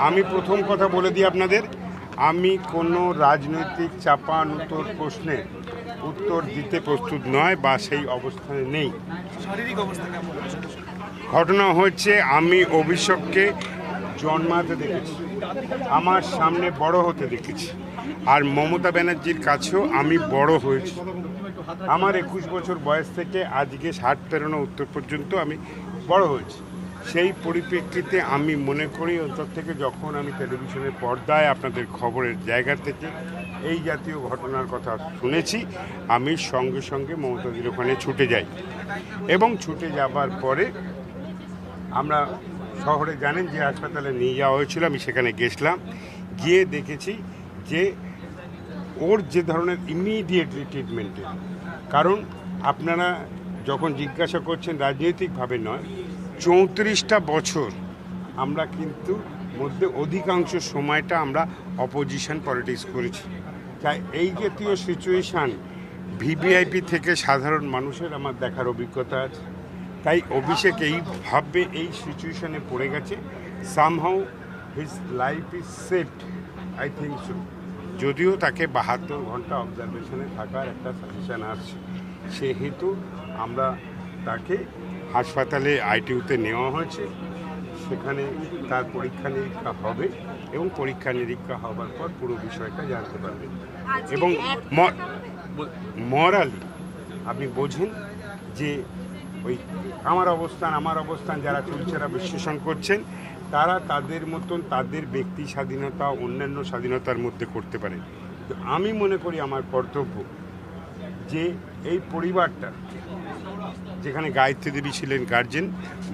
আমি প্রথম কথা বলে দিই আপনাদের, আমি কোনো রাজনৈতিক চাপানুতোর প্রশ্নে উত্তর দিতে প্রস্তুত নয় বা সেই অবস্থানে নেই। শারীরিক অবস্থা কেমন? ঘটনা হচ্ছে, আমি অভিষেককে জন্মাতে দেখেছি, আমার সামনে বড় হতে দেখেছি, আর মমতা ব্যানার্জির কাছেও আমি বড় হয়েছি। আমার 21 বছর বয়স থেকে আজকে 60 পেরোনো উত্তর পর্যন্ত আমি বড় হয়েছি। সেই পরিপ্রেক্ষিতে আমি মনে করি অন্তর থেকে, যখন আমি টেলিভিশনের পর্দায় আপনাদের খবরের জায়গা থেকে এই জাতীয় ঘটনার কথা শুনেছি, আমি সঙ্গে সঙ্গে মমতাদির ওখানে ছুটে যাই। এবং ছুটে যাবার পরে আমরা শহরে, জানেন যে হাসপাতালে নিয়ে যাওয়া হয়েছিল, আমি সেখানে গেছিলাম। গিয়ে দেখেছি যে ওর যে ধরনের ইমিডিয়েটলি ট্রিটমেন্টের, কারণ আপনারা যখন জিজ্ঞাসা করছেন রাজনৈতিকভাবে নয়, 34টা বছর আমরা কিন্তু মধ্যে অধিকাংশ সময়টা আমরা অপোজিশন পলিটিক্স করেছি। তাই এই জাতীয় সিচুয়েশান ভিভিআইপি থেকে সাধারণ মানুষের আমার দেখার অভিজ্ঞতা আছে। তাই অভিষেক এইভাবে এই সিচুয়েশানে পড়ে গেছে, somehow his life is saved, I think so. যদিও তাকে 72 ঘন্টা অবজারভেশনে থাকার একটা সাজেশান আসছে, সেহেতু আমরা তাকে হাসপাতালে আইটিইউতে নেওয়া হয়েছে। সেখানে তার পরীক্ষা নিরীক্ষা হবে এবং পরীক্ষা নিরীক্ষা হবার পর পুরো বিষয়টা জানতে পারবেন। এবং মরালি আপনি বোঝেন যে ওই আমার অবস্থান যারা চুলচেরা বিশ্লেষণ করছেন, তারা তাদের মতন তাদের ব্যক্তি স্বাধীনতা অন্যান্য স্বাধীনতার মধ্যে করতে পারে। তো আমি মনে করি আমার কর্তব্য যে এই পরিবারটা, যেখানে গায়ত্রী দেবী ছিলেন গার্জেন,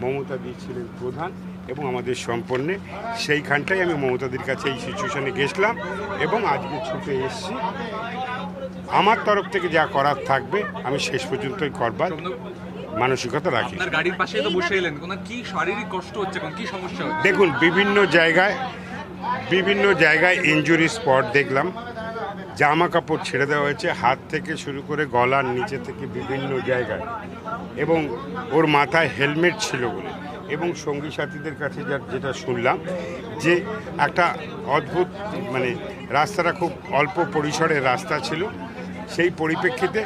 মমতা দি ছিলেন প্রধান এবং আমাদের সম্পন্নে, সেইখানটাই আমি মমতাদির কাছে এই সিচুয়েশনে গেছিলাম এবং আজকে ছুটে এসেছি। আমার তরফ থেকে যা করার থাকবে আমি শেষ পর্যন্তই করবার মানসিকতা রাখি। আপনার গাড়ির পাশে তো বসে এলেন, কোনো কি শারীরিক কষ্ট হচ্ছে, কোন কি সমস্যা হচ্ছে? দেখুন, বিভিন্ন জায়গায় ইনজুরি স্পট দেখলাম, জামা কাপড় ছেড়ে দেওয়া হয়েছে হাত থেকে শুরু করে গলার নিচে থেকে বিভিন্ন জায়গায়, এবং ওর মাথায় হেলমেট ছিল বলে, এবং সঙ্গী সাথীদের কাছে যেটা শুনলাম যে একটা অদ্ভুত, মানে রাস্তাটা খুব অল্প পরিসরের রাস্তা ছিল, সেই পরিপ্রেক্ষিতে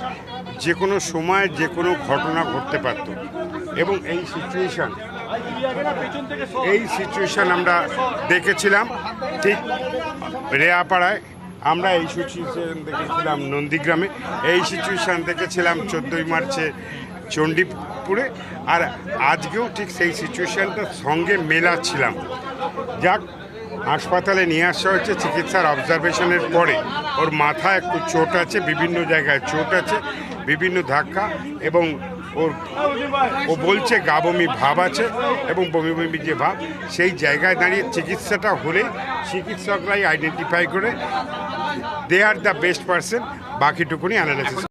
যে কোনো সময় যে কোনো ঘটনা ঘটতে পারত। এবং এই সিচুয়েশান আমরা দেখেছিলাম ঠিক রেয়াপাড়ায়, আমরা এই সিচুয়েশান দেখেছিলাম নন্দীগ্রামে, এই সিচুয়েশান দেখেছিলাম 14ই মার্চে চণ্ডীপুরে, আর আজকেও ঠিক সেই সিচুয়েশানটার সঙ্গে মেলাচ্ছিলাম। যাক, হাসপাতালে নিয়ে আসা হচ্ছে চিকিৎসার অবজারভেশনের পরে। ওর মাথায় একটু চোট আছে, বিভিন্ন জায়গায় চোট আছে, বিভিন্ন ধাক্কা, এবং ও বলছে গা বমি ভাব আছে, এবং বমি বমি যে ভাব, সেই জায়গায় দাঁড়িয়ে চিকিৎসাটা হলে চিকিৎসকরাই আইডেন্টিফাই করে they are the best person, বাকিটুকুনি অ্যানালাইসিস।